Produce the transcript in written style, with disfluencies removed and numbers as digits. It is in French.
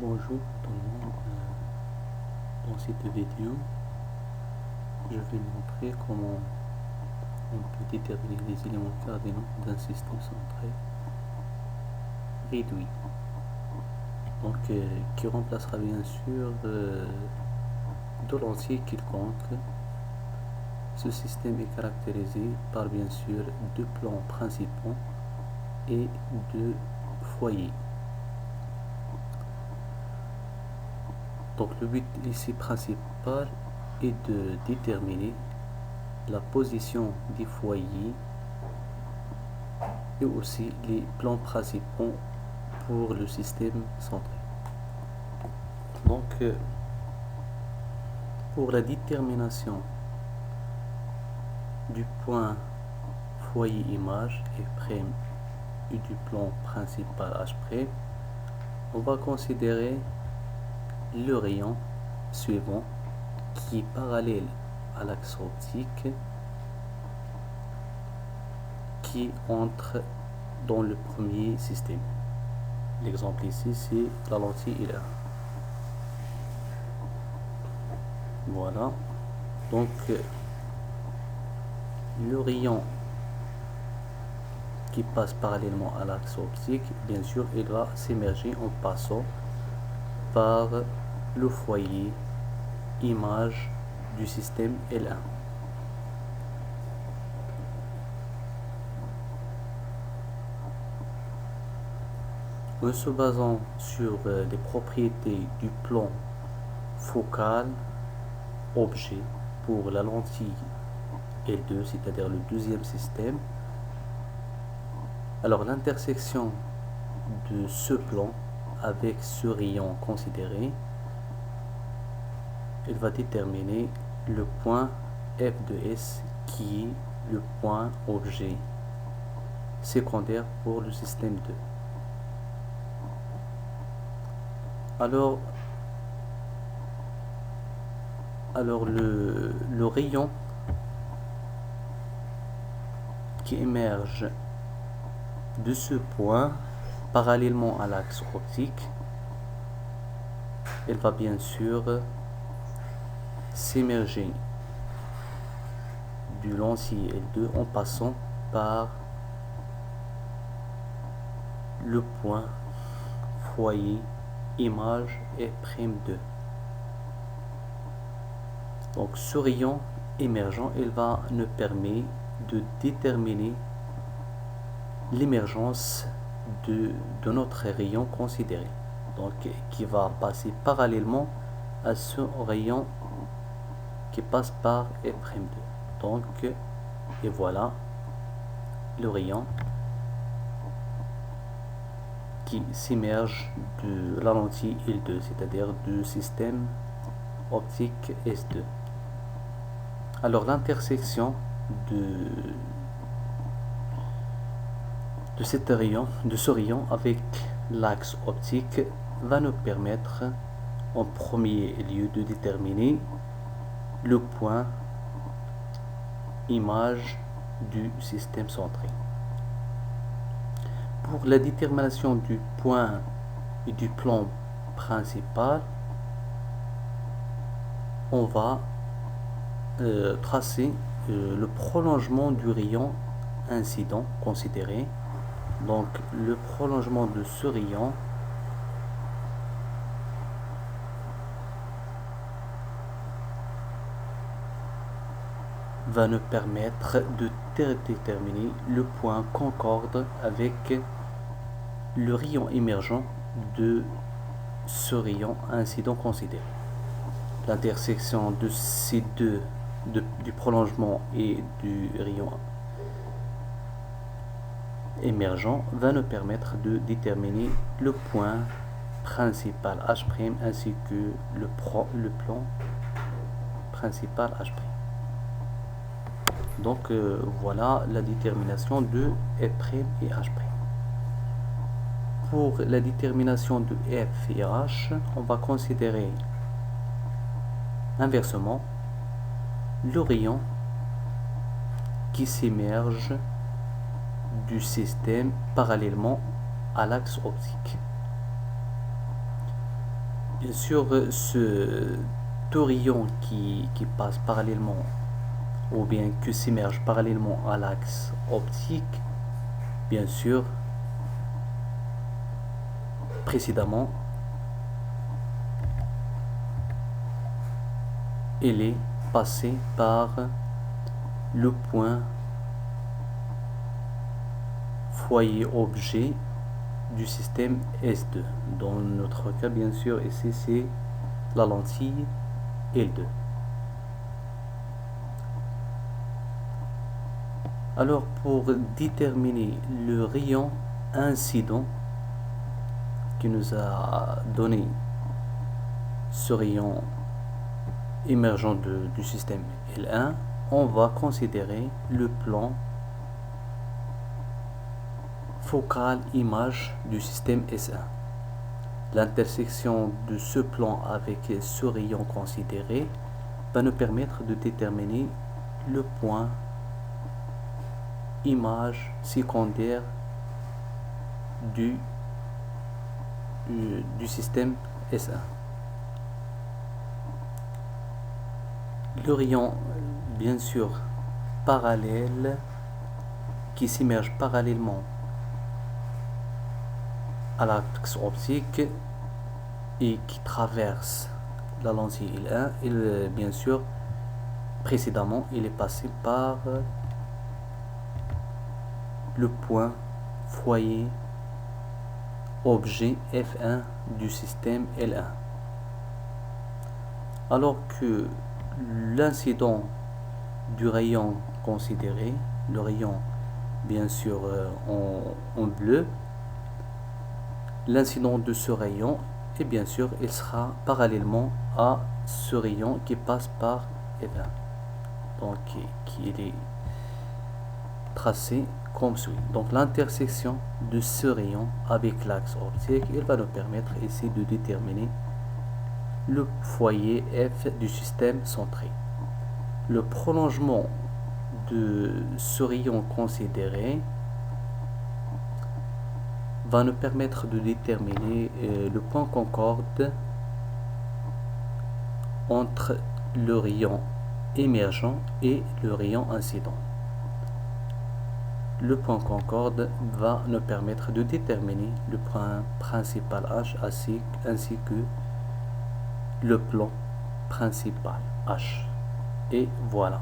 Bonjour tout le monde. Dans cette vidéo, je vais montrer comment on peut déterminer les éléments cardinaux d'un système centré réduit. Donc, qui remplacera bien sûr de l'entier quelconque. Ce système est caractérisé par bien sûr deux plans principaux et deux foyers. Donc le but ici principal est de déterminer la position des foyers et aussi les plans principaux pour le système centré. Donc pour la détermination du point foyer image F' et du plan principal H', on va considérer le rayon suivant qui est parallèle à l'axe optique qui entre dans le premier système. L'exemple ici c'est la lentille L1. Voilà, donc le rayon qui passe parallèlement à l'axe optique, bien sûr il va s'émerger en passant par le foyer image du système L1. En se basant sur les propriétés du plan focal objet pour la lentille L2, c'est-à-dire le deuxième système, alors l'intersection de ce plan avec ce rayon considéré, il va déterminer le point F de S qui est le point objet secondaire pour le système 2. Alors le rayon qui émerge de ce point parallèlement à l'axe optique, elle va bien sûr s'émerger du lentille L2 en passant par le point foyer image F'2. Donc ce rayon émergent, il va nous permettre de déterminer l'émergence de notre rayon considéré, donc qui va passer parallèlement à ce rayon qui passe par F'2. Donc et voilà le rayon qui s'immerge de la lentille L2, c'est-à-dire du système optique S2. Alors l'intersection de ce rayon avec l'axe optique va nous permettre en premier lieu de déterminer le point image du système centré. Pour la détermination du point et du plan principal, on va tracer le prolongement du rayon incident considéré. Donc le prolongement de ce rayon va nous permettre de déterminer le point concorde avec le rayon émergent de ce rayon incident considéré. L'intersection de ces deux, du prolongement et du rayon émergent va nous permettre de déterminer le point principal H' ainsi que le plan principal H'. Donc voilà la détermination de F' et H'. Pour la détermination de F et H, on va considérer inversement le rayon qui s'émerge du système parallèlement à l'axe optique. Bien sûr, ce rayon qui passe parallèlement ou bien qui s'immerge parallèlement à l'axe optique, bien sûr, précédemment, il est passé par le point foyer objet du système S2. Dans notre cas, bien sûr, ici c'est la lentille L2. Alors, pour déterminer le rayon incident qui nous a donné ce rayon émergent du système L1, on va considérer le plan focal image du système S1. L'intersection de ce plan avec ce rayon considéré va nous permettre de déterminer le point image secondaire du système S1. Le rayon, bien sûr, parallèle qui s'immerge parallèlement à l'axe optique et qui traverse la lentille L1, bien sûr, précédemment, il est passé par le point foyer objet F1 du système L1. Alors que l'incident du rayon considéré, le rayon bien sûr en bleu, l'incident de ce rayon, et bien sûr il sera parallèlement à ce rayon qui passe par F1, donc qui est tracé comme suit. Donc l'intersection de ce rayon avec l'axe optique, il va nous permettre ici de déterminer le foyer F du système centré. Le prolongement de ce rayon considéré va nous permettre de déterminer le point concorde entre le rayon émergent et le rayon incident. Le point concorde va nous permettre de déterminer le point principal H ainsi que le plan principal H. Et voilà.